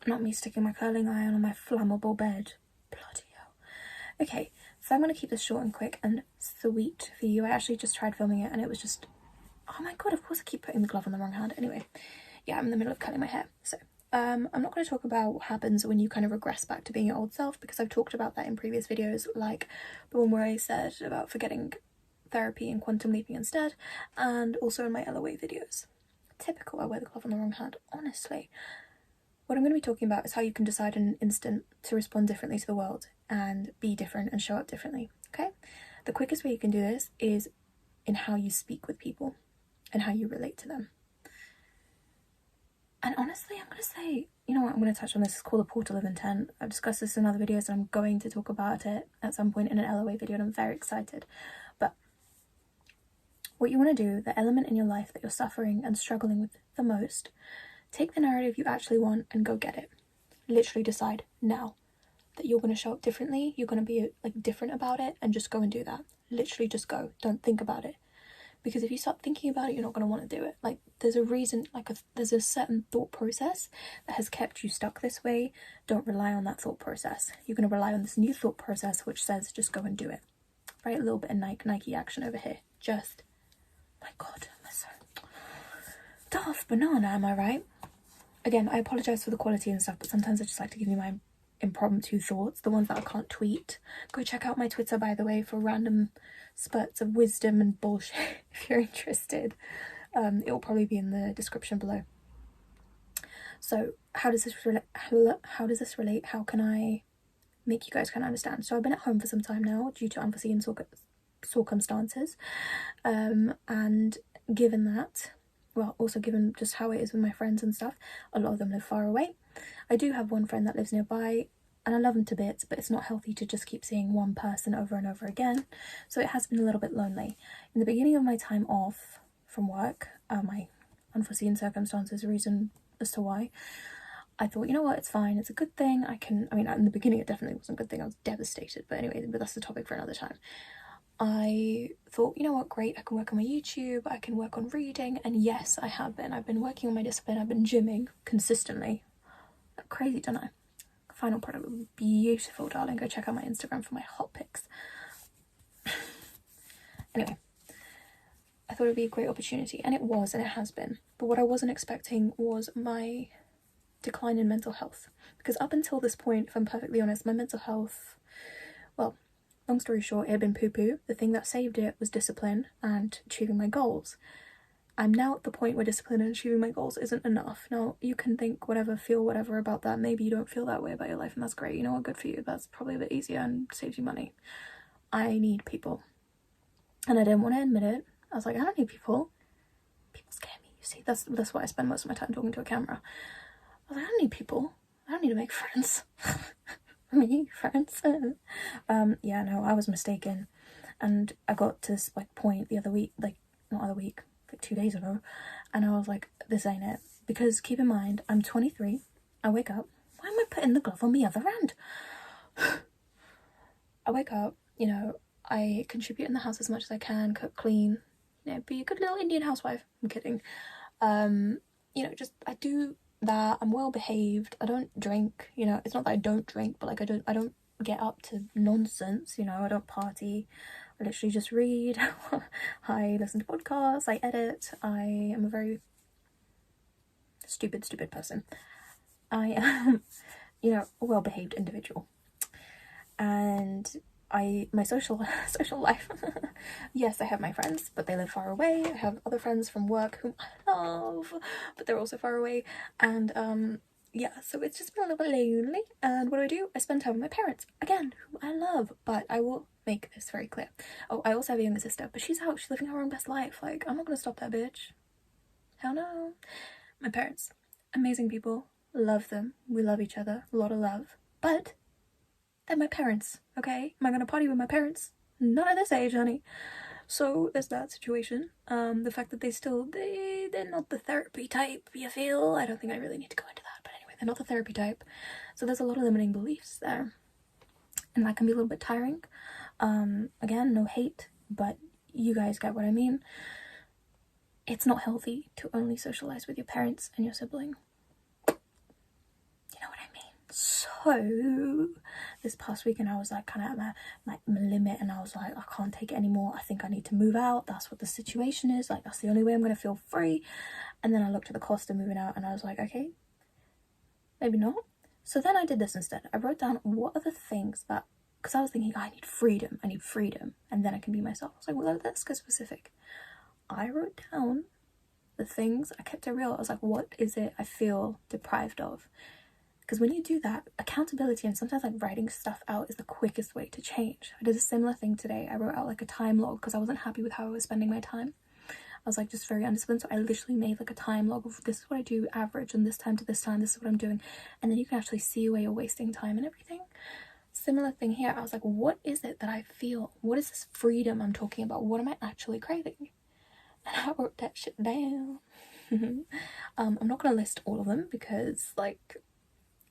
not me sticking my curling iron on my flammable bed. Bloody hell. Okay, so I'm going to keep this short and quick and sweet for you. I actually just tried filming it and it was just, oh my god, of course I keep putting the glove on the wrong hand. Anyway, yeah, I'm in the middle of cutting my hair. So I'm not going to talk about what happens when you kind of regress back to being your old self, because I've talked about that in previous videos, like the one where I said about forgetting therapy and quantum leaping instead, and also in my LOA videos. Typical, I wear the glove on the wrong hand, honestly. What I'm going to be talking about is how you can decide in an instant to respond differently to the world and be different and show up differently, okay? The quickest way you can do this is in how you speak with people and how you relate to them. And honestly, I'm going to say, you know what, I'm going to touch on this. It's called the portal of intent. I've discussed this in other videos and I'm going to talk about it at some point in an LOA video and I'm very excited. But what you want to do, the element in your life that you're suffering and struggling with the most, take the narrative you actually want and go get it. Literally decide now that you're going to show up differently, you're going to be like different about it, and just go and do that. Literally just go. Don't think about it. Because if you start thinking about it, you're not going to want to do it. Like, there's a reason, there's a certain thought process that has kept you stuck this way. Don't rely on that thought process. You're going to rely on this new thought process which says just go and do it. Right? A little bit of Nike action over here. Just, my god, I'm so daft banana, am I right? Again, I apologise for the quality and stuff, but sometimes I just like to give you my impromptu thoughts, the ones that I can't tweet. Go check out my Twitter, by the way, for random spurts of wisdom and bullshit if you're interested. It will probably be in the description below. So how does this relate? How can I make you guys kind of understand? So I've been at home for some time now due to unforeseen circumstances, and given that, well, also given just how it is with my friends and stuff, a lot of them live far away. I do have one friend that lives nearby and I love him to bits, but it's not healthy to just keep seeing one person over and over again. So it has been a little bit lonely. In the beginning of my time off from work, my unforeseen circumstances, reason as to why, I thought, you know what, it's fine, it's a good thing. In the beginning it definitely wasn't a good thing, I was devastated, but anyway, but that's the topic for another time. I thought, you know what, great, I can work on my YouTube, I can work on reading, and yes, I have been. I've been working on my discipline, I've been gymming consistently. Crazy, don't I? Final product was beautiful, darling. Go check out my Instagram for my hot pics. Anyway, I thought it would be a great opportunity, and it was, and it has been. But what I wasn't expecting was my decline in mental health. Because up until this point, if I'm perfectly honest, my mental health, well, long story short, it had been poo-poo. The thing that saved it was discipline and achieving my goals. I'm now at the point where discipline and achieving my goals isn't enough. Now, you can think whatever, feel whatever about that. Maybe you don't feel that way about your life and that's great. You know what, good for you. That's probably a bit easier and saves you money. I need people. And I didn't want to admit it. I was like, I don't need people. People scare me, you see. That's why I spend most of my time talking to a camera. I was like, I don't need people. I don't need to make friends. Me, friends. Yeah, no, I was mistaken. And I got to this point the other week, like 2 days ago, and I was like, this ain't it. Because keep in mind, I'm 23, I wake up, why am I putting the glove on the other end? I wake up, you know, I contribute in the house as much as I can, cook, clean, you know, be a good little Indian housewife. I'm kidding. You know, just, I do that, I'm well behaved, I don't drink, you know, it's not that I don't drink, but like I don't get up to nonsense, you know, I don't party, I literally just read, I listen to podcasts, I edit, I am a very stupid person. I am, you know, a well-behaved individual. And my social life, yes, I have my friends, but they live far away. I have other friends from work whom I love, but they're also far away. And yeah, so it's just been a little bit lonely. And what do? I spend time with my parents, again, who I love, but I will make this very clear. Oh, I also have a younger sister, but she's out, she's living her own best life. Like, I'm not gonna stop that bitch. Hell no. My parents, amazing people, love them, we love each other, a lot of love, but they're my parents, okay? Am I gonna party with my parents? Not at this age, honey. So there's that situation. The fact that they're not the therapy type, you feel? I don't think I really need to go into that, but anyway, they're not the therapy type. So there's a lot of limiting beliefs there. And that can be a little bit tiring. Again, no hate, but you guys get what I mean. It's not healthy to only socialize with your parents and your sibling. You know what So this past weekend I was like kind of at my limit, and I was like, I can't take it anymore. I think I need to move out. That's what the situation is. Like, that's the only way I'm gonna feel free. And then I looked at the cost of moving out and I was like, okay, maybe not. So then I did this instead. I wrote down what are the things that, because I was thinking, I need freedom, and then I can be myself. I was like, well, let's get specific. I wrote down the things, I kept it real. I was like, what is it I feel deprived of? Because when you do that, accountability and sometimes like writing stuff out is the quickest way to change. I did a similar thing today. I wrote out like a time log because I wasn't happy with how I was spending my time. I was like just very undisciplined, so I literally made like a time log of this is what I do average and this time to this time, this is what I'm doing. And then you can actually see where you're wasting time and everything. Similar thing here. I was like, what is it that I feel? What is this freedom I'm talking about? What am I actually craving? And I wrote that shit down. I'm not gonna list all of them because like,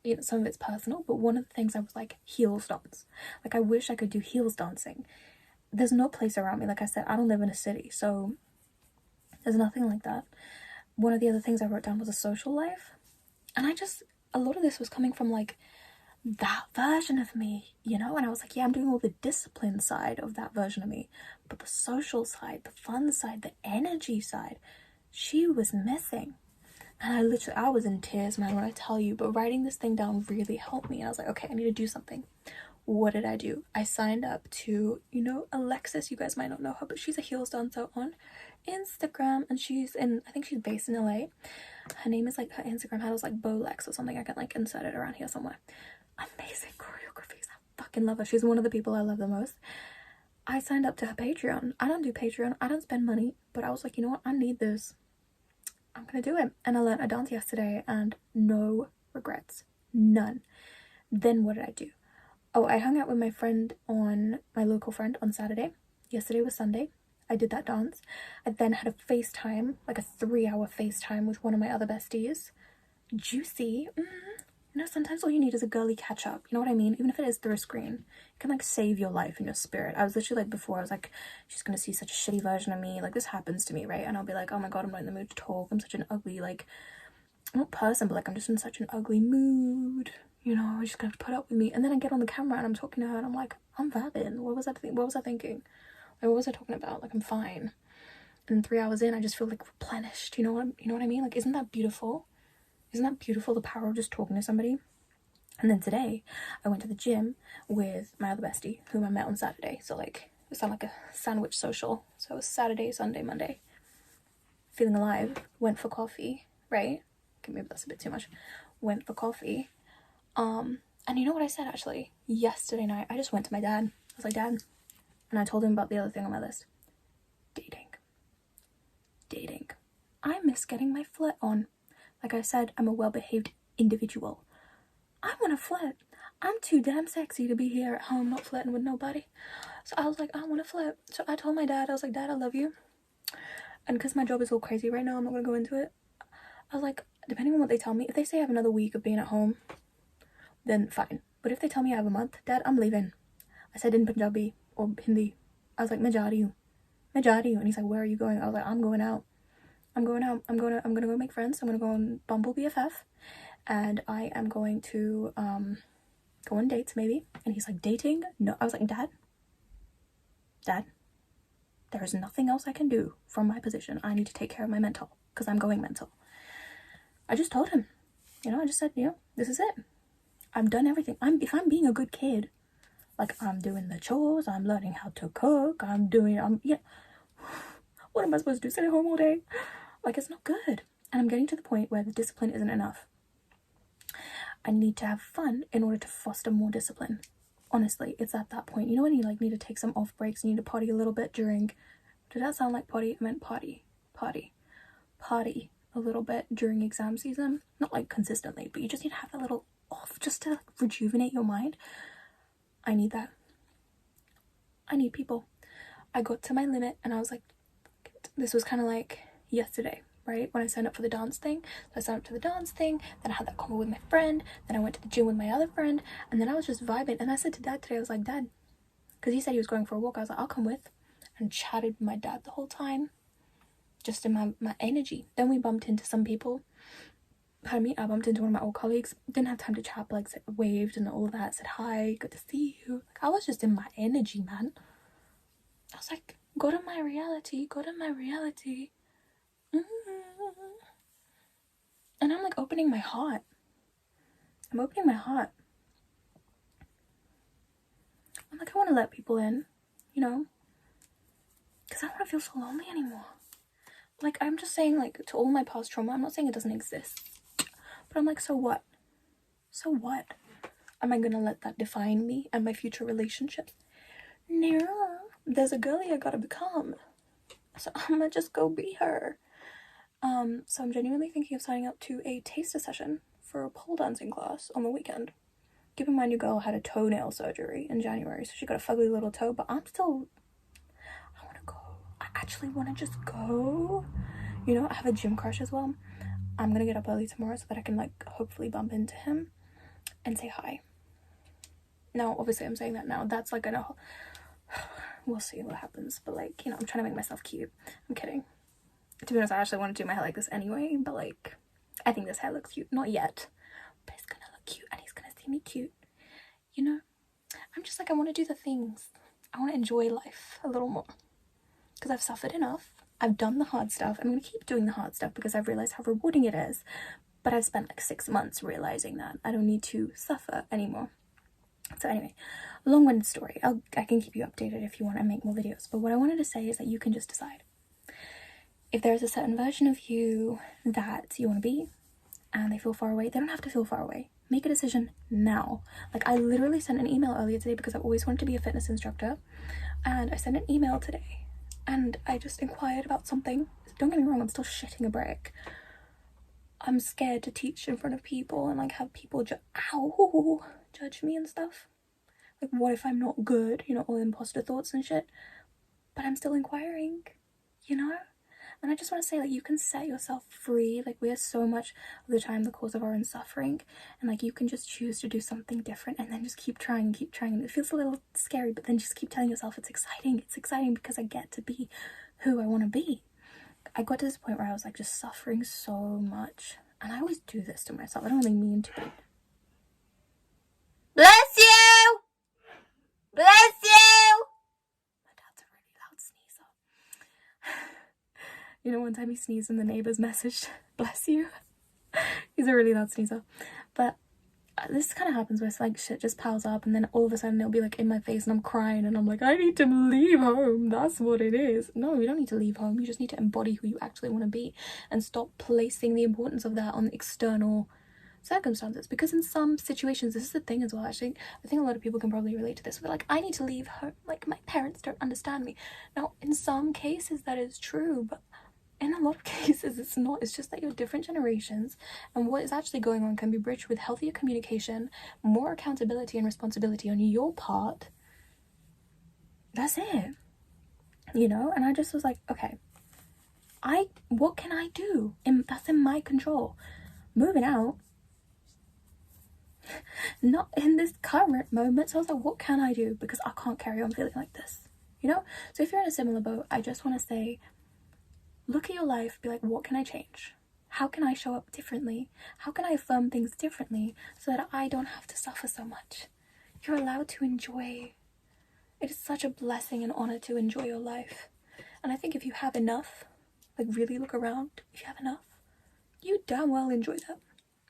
you know, some of it's personal, but one of the things I was like, heels dance. Like, I wish I could do heels dancing. There's no place around me. Like I said, I don't live in a city, so there's nothing like that. One of the other things I wrote down was a social life. And a lot of this was coming from like that version of me, you know? And I was like, yeah, I'm doing all the discipline side of that version of me, but the social side, the fun side, the energy side, she was missing. And I was in tears, man, when I tell you, but writing this thing down really helped me. And I was like, okay, I need to do something. What did I do? I signed up to, you know, Alexis. You guys might not know her, but she's a heels dancer on Instagram, and I think she's based in LA. Her name is like, her Instagram handle is like Bolex or something. I can like insert it around here somewhere. Amazing choreographies. I fucking love her. She's one of the people I love the most. I signed up to her Patreon. I don't do Patreon. I don't spend money, but I was like, you know what? I need this. I'm gonna do it. And I learned a dance yesterday and no regrets. None. Then what did I do? Oh, I hung out with my local friend on Saturday. Yesterday was Sunday. I did that dance. I then had a FaceTime, like a 3-hour FaceTime with one of my other besties. Juicy. You know, sometimes all you need is a girly catch up. You know what I mean? Even if it is through a screen, it can like save your life and your spirit. I was literally like, before, I was like, she's gonna see such a shitty version of me. Like, this happens to me, right? And I'll be like, oh my god, I'm not in the mood to talk. I'm such an ugly, like, not person, but like, I'm just in such an ugly mood. You know, she's gonna have to put up with me. And then I get on the camera and I'm talking to her and I'm like, I'm vibing. What was I thinking? Like, what was I talking about? Like, I'm fine. And then 3 hours in, I just feel like replenished. You know what I mean? Like, isn't that beautiful? Isn't that beautiful, the power of just talking to somebody? And then today, I went to the gym with my other bestie, whom I met on Saturday. So, like, it sounded like a sandwich social. So it was Saturday, Sunday, Monday. Feeling alive. Went for coffee, right? Okay, maybe that's a bit too much. Went for coffee. And you know what I said, actually? Yesterday night, I just went to my dad. I was like, Dad. And I told him about the other thing on my list. Dating. I miss getting my flirt on. Like I said, I'm a well-behaved individual. I want to flirt. I'm too damn sexy to be here at home not flirting with nobody. So I was like, I want to flirt. So I told my dad, I was like, Dad, I love you. And because my job is all crazy right now, I'm not going to go into it. I was like, depending on what they tell me, if they say I have another week of being at home, then fine. But if they tell me I have a month, Dad, I'm leaving. I said in Punjabi or Hindi. I was like, मैं जा रही हूँ. And he's like, where are you going? I was like, I'm going out. I'm gonna go make friends. I'm gonna go on Bumble BFF, and I am going to go on dates maybe. And he's like, dating? No. I was like, Dad, there is nothing else I can do from my position. I need to take care of my mental because I'm going mental. I just told him, you know, I just said, you know, this is it. I've done everything. If I'm being a good kid, like I'm doing the chores, I'm learning how to cook, yeah. What am I supposed to do? Sit at home all day? Like, it's not good. And I'm getting to the point where the discipline isn't enough. I need to have fun in order to foster more discipline. Honestly, it's at that point. You know when you like need to take some off breaks and you need to party a little bit during... Did that sound like potty? I meant party. Party a little bit during exam season. Not like consistently, but you just need to have a little off just to like, rejuvenate your mind. I need that. I need people. I got to my limit and I was like, this was kind of like yesterday, right? When I signed up for the dance thing. So I signed up to the dance thing, then I had that convo with my friend, then I went to the gym with my other friend, and then I was just vibing. And I said to Dad today, I was like, Dad, because he said he was going for a walk, I was like, I'll come with, and chatted with my dad the whole time, just in my energy. Then we bumped into some people, pardon me, I bumped into one of my old colleagues. Didn't have time to chat, but like waved and all of that, said hi, good to see you. Like, I was just in my energy, man. I was like, go to my reality, go to my reality. And I'm like opening my heart. I'm opening my heart. I'm like, I want to let people in, you know, because I don't want to feel so lonely anymore. Like, I'm just saying, like, to all my past trauma, I'm not saying it doesn't exist, but I'm like, so what? So what? Am I gonna let that define me and my future relationships? No, there's a girlie I gotta become, so I'm gonna just go be her. So I'm genuinely thinking of signing up to a taster session for a pole dancing class on the weekend. Keep in mind, your girl had a toenail surgery in January, so she got a fugly little toe, but I want to go. I actually want to just go. You know, I have a gym crush as well. I'm going to get up early tomorrow so that I can, like, hopefully bump into him and say hi. Now, obviously, I'm saying that now. That's, like, we'll see what happens. But, like, you know, I'm trying to make myself cute. I'm kidding. To be honest, I actually want to do my hair like this anyway, but, like, I think this hair looks cute. Not yet, but it's gonna look cute and he's gonna see me cute. You know? I'm just like, I want to do the things. I want to enjoy life a little more. Because I've suffered enough. I've done the hard stuff. I'm going to keep doing the hard stuff because I've realized how rewarding it is. But I've spent like 6 months realizing that I don't need to suffer anymore. So anyway, long-winded story. I can keep you updated if you want to make more videos. But what I wanted to say is that you can just decide. If there's a certain version of you that you want to be and they feel far away, they don't have to feel far away. Make a decision now. Like, I literally sent an email earlier today because I've always wanted to be a fitness instructor. And I sent an email today and I just inquired about something. Don't get me wrong, I'm still shitting a brick. I'm scared to teach in front of people and like have people judge me and stuff. Like, what if I'm not good? You know, all imposter thoughts and shit. But I'm still inquiring, you know? And I just want to say, like, you can set yourself free. Like, we are so much of the time the cause of our own suffering. And, like, you can just choose to do something different and then just keep trying and keep trying. And it feels a little scary, but then just keep telling yourself it's exciting. It's exciting because I get to be who I want to be. I got to this point where I was, like, just suffering so much. And I always do this to myself. I don't really mean to, but... Bless you! Bless you! My dad's a really loud sneezer. You know, one time he sneezed and the neighbors messaged, bless you. He's a really loud sneezer. But this kind of happens where it's like shit just piles up and then all of a sudden it'll be like in my face and I'm crying and I'm like, I need to leave home. That's what it is. No, you don't need to leave home. You just need to embody who you actually want to be and stop placing the importance of that on external circumstances. Because in some situations, this is the thing as well, actually, I think a lot of people can probably relate to this. We're like, I need to leave home. Like, my parents don't understand me. Now, in some cases that is true, but in a lot of cases it's not. It's just that you're different generations and what is actually going on can be bridged with healthier communication, more accountability and responsibility on your part. That's it, you know. And I just was like, okay, what can I do? That's in my control. Moving out, not in this current moment. So I was like, what can I do? Because I can't carry on feeling like this, you know. So if you're in a similar boat, I just want to say, look at your life, be like, what can I change? How can I show up differently? How can I affirm things differently so that I don't have to suffer so much? You're allowed to enjoy. It is such a blessing and honor to enjoy your life. And I think if you have enough, like really look around, if you have enough, you damn well enjoy that.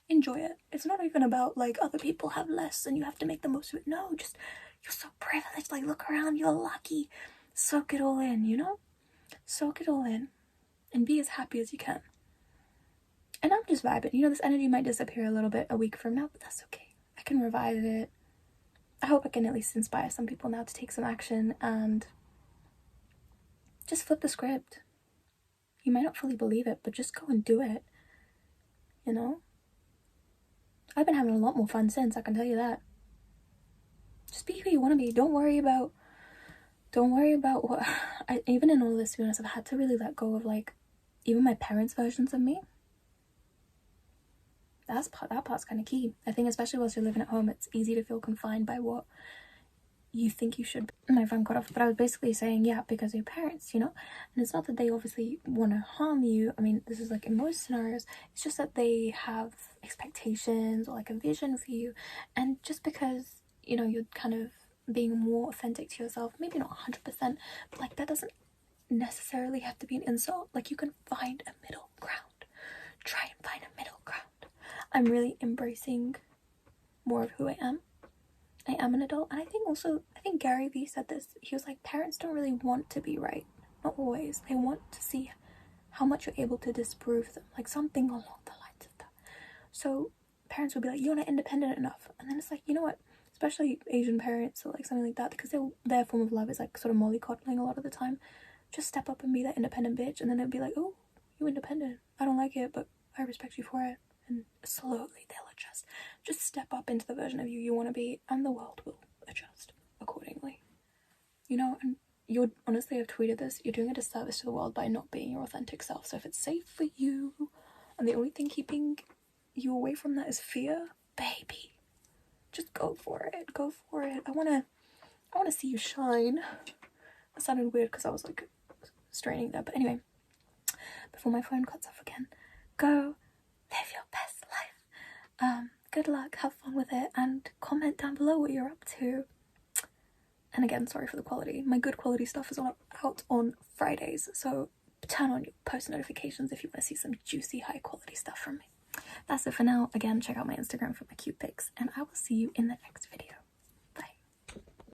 Enjoy it. It's not even about like other people have less and you have to make the most of it. No, just you're so privileged. Like, look around, you're lucky. Soak it all in, you know? Soak it all in. And be as happy as you can. And I'm just vibing. You know, this energy might disappear a little bit a week from now, but that's okay. I can revive it. I hope I can at least inspire some people now to take some action and just flip the script. You might not fully believe it, but just go and do it. You know? I've been having a lot more fun since, I can tell you that. Just be who you want to be. Don't worry about what... even in all this, to be honest, I've had to really let go of, like, even my parents' versions of me. That part's kind of key. I think especially whilst you're living at home, it's easy to feel confined by what you think you should. My phone cut off, but I was basically saying, yeah, because your parents, you know, and it's not that they obviously want to harm you. I mean, this is like in most scenarios, it's just that they have expectations or like a vision for you, and just because, you know, you're kind of being more authentic to yourself, maybe not 100%, but like that doesn't necessarily have to be an insult. Like you can find a middle ground. Try and find a middle ground. I'm really embracing more of who I am. I am an adult, and I think Gary Vee said this. He was like, parents don't really want to be right. Not always. They want to see how much you're able to disprove them. Like something along the lines of that. So parents will be like, you're not independent enough. And then it's like, you know what? Especially Asian parents or like something like that, because their form of love is like sort of mollycoddling a lot of the time. Just step up and be that independent bitch, and then they'll be like, oh, you're independent. I don't like it, but I respect you for it. And slowly they'll adjust. Just step up into the version of you want to be, and the world will adjust accordingly. You know, and you're, honestly, I've tweeted this, you're doing a disservice to the world by not being your authentic self. So if it's safe for you, and the only thing keeping you away from that is fear, baby, just go for it. Go for it. I wanna see you shine. That sounded weird because I was like straining there, but anyway, before my phone cuts off again, go live your best life. Good luck, have fun with it, and comment down below what you're up to. And again, sorry for the quality. My good quality stuff is out on Fridays, so turn on your post notifications if you want to see some juicy, high quality stuff from me. That's it for now. Again, check out my Instagram for my cute pics, and I will see you in the next video.